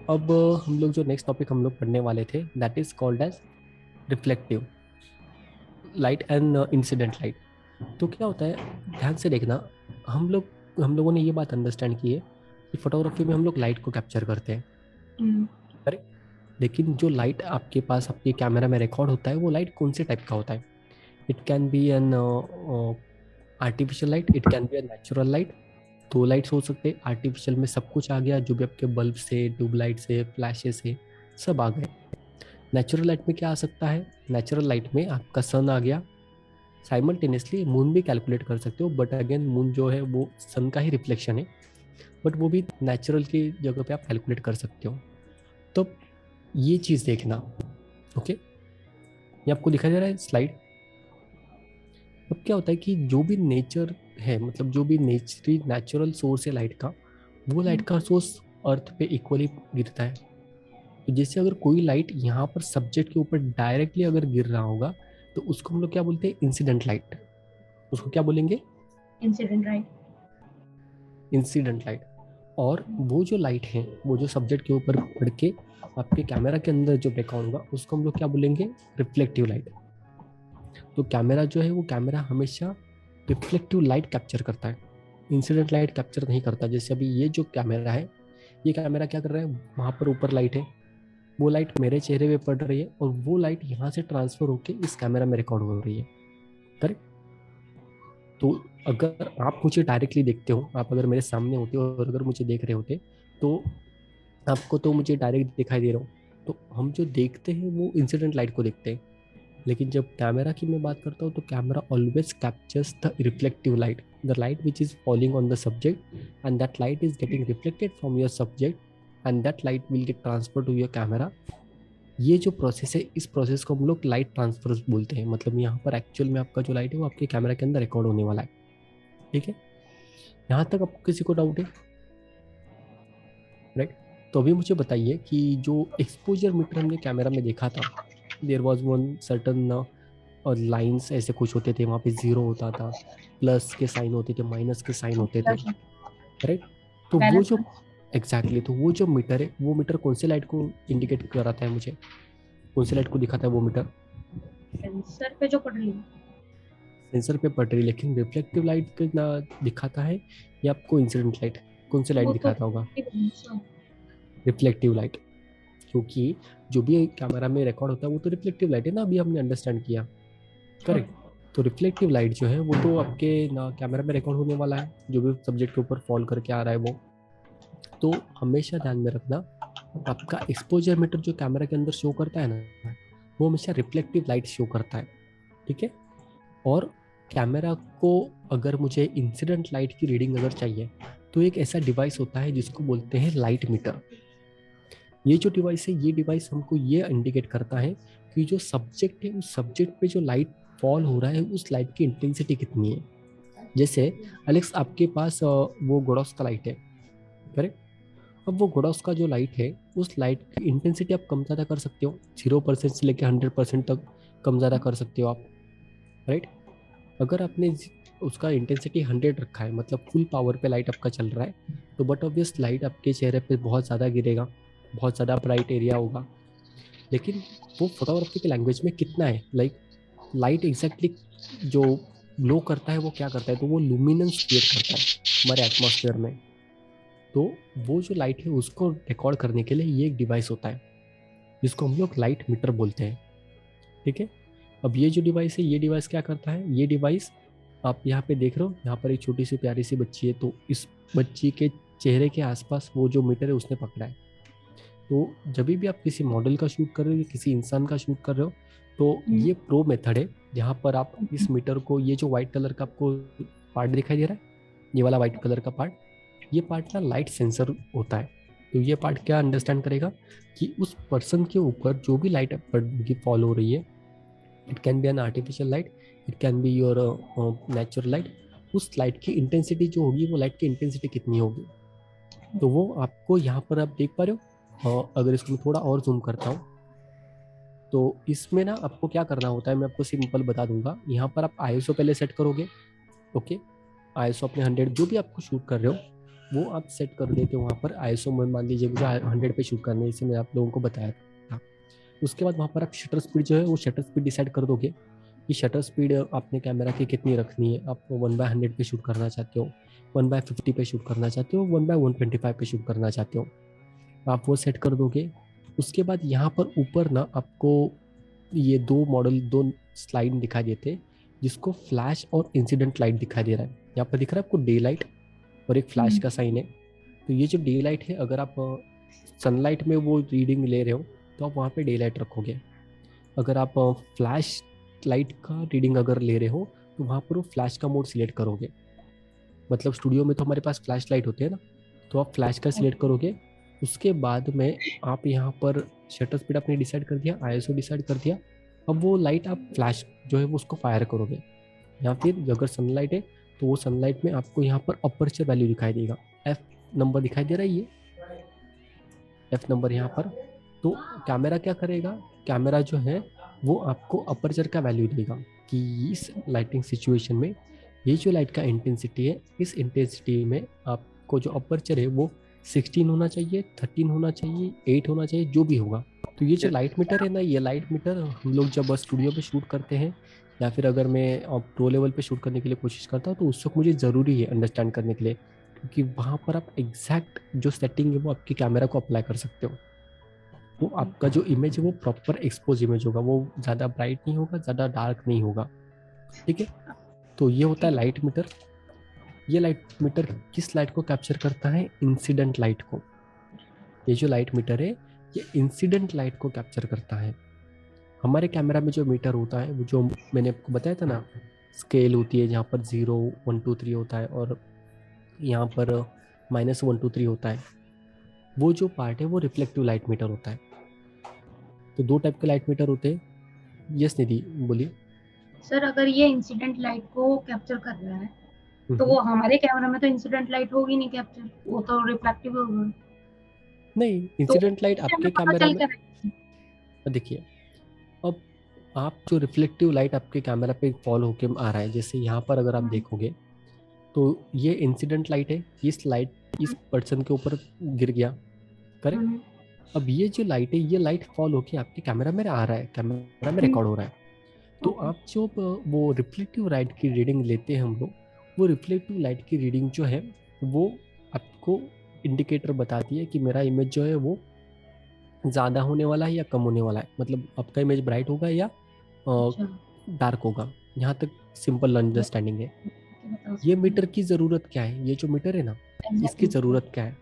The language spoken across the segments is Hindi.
अब हम लोग जो नेक्स्ट टॉपिक हम लोग पढ़ने वाले थे that is called as reflective light and incident light. तो क्या होता है, ध्यान से देखना। हम लोगों ने ये बात अंडरस्टैंड की है कि फोटोग्राफी में हम लोग लाइट को कैप्चर करते हैं, करेक्ट। लेकिन जो लाइट आपके पास आपके कैमरा में रिकॉर्ड होता है वो लाइट कौन से टाइप का होता है? It can be an artificial light, it can be a natural light. दो लाइट्स हो सकते हैं। आर्टिफिशियल में सब कुछ आ गया, जो भी आपके बल्ब से, ट्यूबलाइट से, फ्लैशेस से सब आ गए। नेचुरल लाइट में क्या आ सकता है? नेचुरल लाइट में आपका सन आ गया। साइमल्टेनियसली मून भी कैलकुलेट कर सकते हो, बट अगेन मून जो है वो सन का ही रिफ्लेक्शन है, बट वो भी नेचुरल की जगह पे आप कैलकुलेट कर सकते हो। तो ये चीज़ देखना, ओके। ये आपको दिखाई दे रहा है स्लाइड। अब क्या होता है कि जो भी नेचर है, मतलब जो भी नेचुरल सोर्स है लाइट का, वो लाइट का सोर्स अर्थ पे इक्वली गिरता है। तो जैसे अगर कोई लाइट यहाँ पर सब्जेक्ट के ऊपर डायरेक्टली अगर गिर रहा होगा तो उसको हम लोग क्या बोलते हैं? Incident light. उसको क्या बोलेंगे? Incident light. Incident light. और वो जो लाइट है वो जो सब्जेक्ट के ऊपर पड़ के आपके कैमरा के अंदर जो ब्रेकआउट होगा उसको हम लोग क्या बोलेंगे? Reflective light. तो कैमरा जो है वो कैमरा हमेशा रिफ्लेक्टिव लाइट कैप्चर करता है, इंसिडेंट लाइट कैप्चर नहीं करता। जैसे अभी ये जो कैमरा है, ये कैमरा क्या कर रहा है, वहाँ पर ऊपर लाइट है, वो लाइट मेरे चेहरे पे पड़ रही है और वो लाइट यहाँ से ट्रांसफर होके इस कैमरा में रिकॉर्ड हो रही है, करेक्ट। तो अगर आप मुझे डायरेक्टली देखते हो, आप अगर मेरे सामने होते हो और अगर मुझे देख रहे होते तो आपको तो मुझे डायरेक्ट दिखाई दे रहा हूँ, तो हम जो देखते हैं वो इंसिडेंट लाइट को देखते हैं। लेकिन जब कैमरा की मैं बात करता हूँ तो camera always captures the reflective light, the light which is falling on the subject, and that light is getting reflected from your subject, and that light will get transfer to your camera. ये जो प्रोसेस है, इस प्रोसेस को हम लोग लाइट ट्रांसफर बोलते हैं। मतलब यहाँ पर एक्चुअल में आपका जो लाइट है वो आपके कैमरा के अंदर रिकॉर्ड होने वाला है, ठीक है। यहाँ तक आपको किसी को डाउट है? राइट। तो अभी मुझे बताइए कि जो एक्सपोजर मीटर हमने कैमरा में देखा था, देयर वॉज वन सर्टन और लाइंस ऐसे कुछ होते थे, वहाँ पे जीरो होता था, प्लस के साइन होते थे, माइनस के साइन होते थे, राइट। तो वो बैलेंस जो एग्जैक्टली तो वो जो मीटर है, वो मीटर कौन से लाइट को इंडिकेट कराता है? मुझे कौन से लाइट को दिखाता है वो मीटर? सेंसर पे जो पड़ रही है। सेंसर पे पड़ रही, लेकिन रिफ्लेक्टिव लाइट को ना दिखाता है या आपको इंसिडेंट लाइट? कौन से लाइट वो तो दिखाता होगा? अच्छा, रिफ्लेक्टिव लाइट। क्योंकि जो भी कैमरा में रिकॉर्ड होता है वो तो रिफ्लेक्टिव लाइट है ना, अभी हमने अंडरस्टैंड किया, करेक्ट। तो रिफ्लेक्टिव लाइट जो है वो तो आपके ना कैमरा में रिकॉर्ड होने वाला है, जो भी सब्जेक्ट के ऊपर फॉल करके आ रहा है वो। तो हमेशा ध्यान में रखना, आपका एक्सपोजर मीटर जो कैमरा के अंदर शो करता है ना, वो हमेशा रिफ्लेक्टिव लाइट शो करता है, ठीक है। और कैमरा को अगर मुझे इंसिडेंट लाइट की रीडिंग अगर चाहिए तो एक ऐसा डिवाइस होता है जिसको बोलते हैं लाइट मीटर। ये जो डिवाइस है, ये डिवाइस हमको ये इंडिकेट करता है कि जो सब्जेक्ट है उस सब्जेक्ट पे जो लाइट फॉल हो रहा है उस लाइट की इंटेंसिटी कितनी है। जैसे अलेक्स आपके पास वो गोडॉस का लाइट है, करेक्ट। अब वो गोडॉस का जो लाइट है उस लाइट की इंटेंसिटी आप कम ज़्यादा कर सकते हो, 0% से लेकर 100% तक कम ज़्यादा कर सकते हो आप, राइट। अगर आपने उसका इंटेंसिटी 100 रखा है, मतलब फुल पावर पे लाइट आपका चल रहा है, तो बट ऑब्वियस लाइट आपके चेहरे पे बहुत ज़्यादा गिरेगा, बहुत ज़्यादा ब्राइट एरिया होगा। लेकिन वो फोटोग्राफी के लैंग्वेज में कितना है, लाइक लाइट एग्जैक्टली जो ग्लो करता है वो क्या करता है, तो वो लुमिनेंस क्रिएट करता है हमारे एटमॉस्फेयर में। तो वो जो लाइट है उसको रिकॉर्ड करने के लिए ये एक डिवाइस होता है जिसको हम लोग लाइट मीटर बोलते हैं, ठीक है। अब ये जो डिवाइस है, ये डिवाइस क्या करता है? ये डिवाइस आप यहाँ पे देख रहे हो, यहाँ पर एक छोटी सी प्यारी सी बच्ची है, तो इस बच्ची के चेहरे के आसपास वो जो मीटर है उसने पकड़ा है। तो जब भी आप किसी मॉडल का शूट कर रहे हो या किसी इंसान का शूट कर रहे हो तो ये प्रो मेथड है जहाँ पर आप इस मीटर को, ये जो व्हाइट कलर का आपको पार्ट दिखाई दे रहा है, ये वाला व्हाइट कलर का पार्ट, ये पार्ट ना लाइट सेंसर होता है। तो ये पार्ट क्या अंडरस्टैंड करेगा कि उस पर्सन के ऊपर जो भी लाइट की फॉल हो रही है, it can be an artificial light, it can be your natural light, उस लाइट की इंटेंसिटी जो होगी, वो लाइट की इंटेंसिटी कितनी होगी, तो वो आपको यहाँ पर आप देख पा रहे हो। अगर इसको मैं थोड़ा और जूम करता हूँ तो इसमें ना आपको क्या करना होता है, मैं आपको सिंपल बता दूंगा। यहाँ पर आप आईएसओ पहले सेट करोगे, ओके। आईएसओ अपने 100 जो भी आपको शूट कर रहे हो वो आप सेट कर देते हो वहाँ पर आईएसओ में, मान लीजिए मुझे 100 पे शूट करना है, जैसे मैं आप लोगों को बताया था। उसके बाद वहाँ पर आप शटर स्पीड जो है वो शटर स्पीड डिसाइड कर दोगे कि शटर स्पीड आपने कैमरा की कितनी रखनी है। आप 1/100 पे शूट करना चाहते हो, 1/50 पे शूट करना चाहते हो, 1/125 पे शूट करना चाहते हो, आप वो सेट कर दोगे। उसके बाद यहाँ पर ऊपर ना आपको ये दो स्लाइड दिखाई देते हैं, जिसको फ्लैश और इंसिडेंट लाइट दिखाई दे रहा है। यहाँ पर दिख रहा है आपको डे लाइट और एक फ्लैश का साइन है। तो ये जो डे लाइट है, अगर आप सनलाइट में वो रीडिंग ले रहे हो तो आप वहाँ पे डे लाइट रखोगे। अगर आप फ्लैश लाइट का रीडिंग अगर ले रहे हो तो वहाँ पर वो फ्लैश का मोड सिलेक्ट करोगे। मतलब स्टूडियो में तो हमारे पास फ्लैश लाइट होते हैं ना, तो आप फ्लैश का सिलेक्ट करोगे। उसके बाद में आप यहाँ पर शटर स्पीड आपने डिसाइड कर दिया, आईएसओ डिसाइड कर दिया। अब वो लाइट आप फ्लैश जो है वो उसको फायर करोगे, या फिर अगर सनलाइट है तो वो सनलाइट में आपको यहाँ पर अपर्चर वैल्यू दिखाई देगा। एफ नंबर दिखाई दे रहा है, ये एफ नंबर यहाँ पर। तो कैमरा क्या करेगा, कैमरा जो है वो आपको अपर्चर का वैल्यू देगा कि इस लाइटिंग सिचुएशन में ये जो लाइट का इंटेंसिटी है, इस इंटेंसिटी में आपको जो अपर्चर है वो 16 होना चाहिए, 13 होना चाहिए, 8 होना चाहिए, जो भी होगा। तो ये जो लाइट मीटर है ना, ये लाइट मीटर हम लोग जब स्टूडियो पे शूट करते हैं, या फिर अगर मैं प्रो लेवल पे शूट करने के लिए कोशिश करता हूँ, तो उस वक्त मुझे ज़रूरी है अंडरस्टैंड करने के लिए, क्योंकि वहाँ पर आप एग्जैक्ट जो सेटिंग है वो आपकी कैमरा को अप्लाई कर सकते हो। वो आपका जो इमेज है वो प्रॉपर एक्सपोज इमेज होगा, वो ज़्यादा ब्राइट नहीं होगा, ज़्यादा डार्क नहीं होगा। ठीक है, तो ये होता है लाइट मीटर। ये लाइट मीटर किस लाइट को कैप्चर करता है, इंसिडेंट लाइट को। ये जो लाइट मीटर है ये इंसिडेंट लाइट को कैप्चर करता है। हमारे कैमरा में जो मीटर होता है वो जो मैंने आपको बताया था ना, स्केल होती है जहाँ पर 0 1 2 3 होता है और यहाँ पर -1 2 3 होता है। वो जो पार्ट है वो रिफ्लेक्टिव लाइट मीटर होता है। तो दो टाइप के लाइट मीटर होते हैं। यस निधि बोलिए। सर अगर ये इंसिडेंट लाइट को कैप्चर कर रहा है तो वो हमारे कैमरा में तो इंसिडेंट लाइट होगी नहीं कैप्चर, वो तो रिफ्लेक्टिव होगा। नहीं, तो इंसिडेंट लाइट उससे आपके हमें पता कैमरा चल में, क्या रहा है? देखिए अब आप जो रिफ्लेक्टिव लाइट आपके कैमरा पे फॉल होके आ रहा है, जैसे यहाँ पर अगर आप देखोगे तो ये इंसिडेंट लाइट है, इस लाइट इस पर्सन के ऊपर गिर गया, करेक्ट। अब ये जो लाइट है ये लाइट फॉल होके आपके कैमरा में आ रहा है, कैमरा में रिकॉर्ड हो रहा है। तो आप जो वो रिफ्लेक्टिव लाइट की रीडिंग लेते हैं हम लोग, वो रिफ्लेक्टिव लाइट की रीडिंग जो है वो आपको इंडिकेटर बताती है कि मेरा इमेज जो है वो ज़्यादा होने वाला है या कम होने वाला है, मतलब आपका इमेज ब्राइट होगा या डार्क होगा। यहाँ तक सिंपल अंडरस्टैंडिंग है। ये मीटर की ज़रूरत क्या है, ये जो मीटर है ना इसकी ज़रूरत क्या है।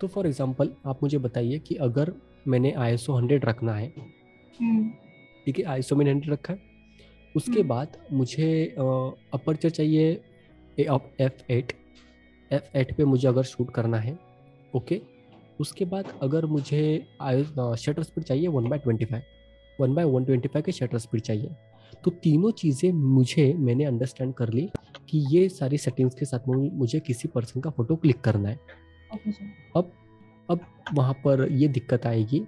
तो फॉर एग्जांपल आप मुझे बताइए कि अगर मैंने ISO 100 रखना है, ठीक है, ISO मैंने 100 रखा है, उसके बाद मुझे अपर्चर चाहिए F8 पे मुझे अगर शूट करना है, ओके। उसके बाद अगर मुझे शटर स्पीड चाहिए 1/25, 1/125 के शटर स्पीड चाहिए। तो तीनों चीज़ें मैंने अंडरस्टैंड कर ली कि ये सारी सेटिंग्स के साथ में मुझे किसी पर्सन का फोटो क्लिक करना है। अब वहाँ पर ये दिक्कत आएगी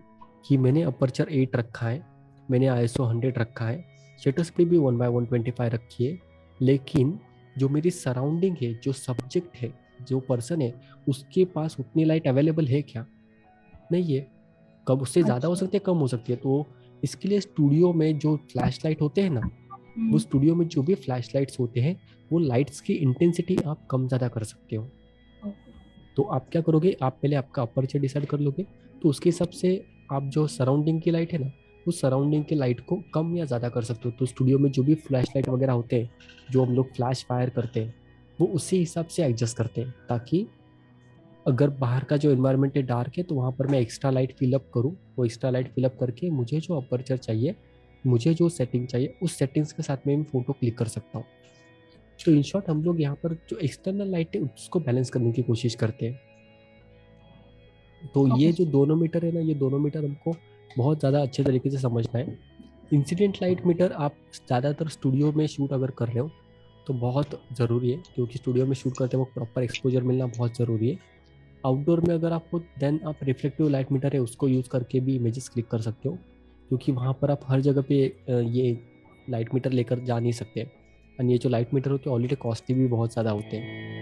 कि मैंने अपर्चर 8 रखा है, मैंने ISO 100 रखा है, शटर स्पीड भी 1/125 रखी है, लेकिन जो मेरी सराउंडिंग है, जो सब्जेक्ट है, जो पर्सन है, उसके पास उतनी लाइट अवेलेबल है क्या, नहीं है। कब उससे ज़्यादा हो सकती है, कम हो सकती है। तो इसके लिए स्टूडियो में जो फ्लैश लाइट होते हैं ना, वो स्टूडियो में जो भी फ्लैश लाइट्स होते हैं वो लाइट्स की इंटेंसिटी आप कम ज़्यादा कर सकते हो। तो आप क्या करोगे, आप पहले आपका अपर्चर डिसाइड कर लोगे, तो उसके हिसाब से आप जो सराउंडिंग की लाइट है ना, उस सराउंडिंग की लाइट को कम या ज़्यादा कर सकते हो। तो स्टूडियो में जो भी फ्लैश लाइट वगैरह होते हैं, जो हम लोग फ्लैश फायर करते हैं, वो उसी हिसाब से एडजस्ट करते हैं, ताकि अगर बाहर का जो इन्वायरमेंट है डार्क है तो वहाँ पर मैं एक्स्ट्रा लाइट फिलअप करूँ, वो एक्स्ट्रा लाइट फिलअप करके मुझे जो अपर्चर चाहिए, मुझे जो सेटिंग चाहिए, उस सेटिंग्स के साथ में मैं फ़ोटो क्लिक कर सकता हूँ। तो इन शॉर्ट हम लोग यहाँ पर जो एक्सटर्नल लाइट है उसको बैलेंस करने की कोशिश करते हैं। तो ये जो दोनों मीटर है ना, ये दोनों मीटर हमको बहुत ज़्यादा अच्छे तरीके से समझना है। इंसिडेंट लाइट मीटर आप ज़्यादातर स्टूडियो में शूट अगर कर रहे हो तो बहुत ज़रूरी है, क्योंकि स्टूडियो में शूट करते वक्त प्रॉपर एक्सपोजर मिलना बहुत ज़रूरी है। आउटडोर में अगर आपको, देन आप रिफ्लेक्टिव लाइट मीटर है उसको यूज़ करके भी इमेजेस क्लिक कर सकते हो, क्योंकि वहाँ पर आप हर जगह पे ये लाइट मीटर लेकर जा नहीं सकते। और ये जो लाइट मीटर होते हैं ऑलरेडी कॉस्टली भी बहुत ज़्यादा होते हैं।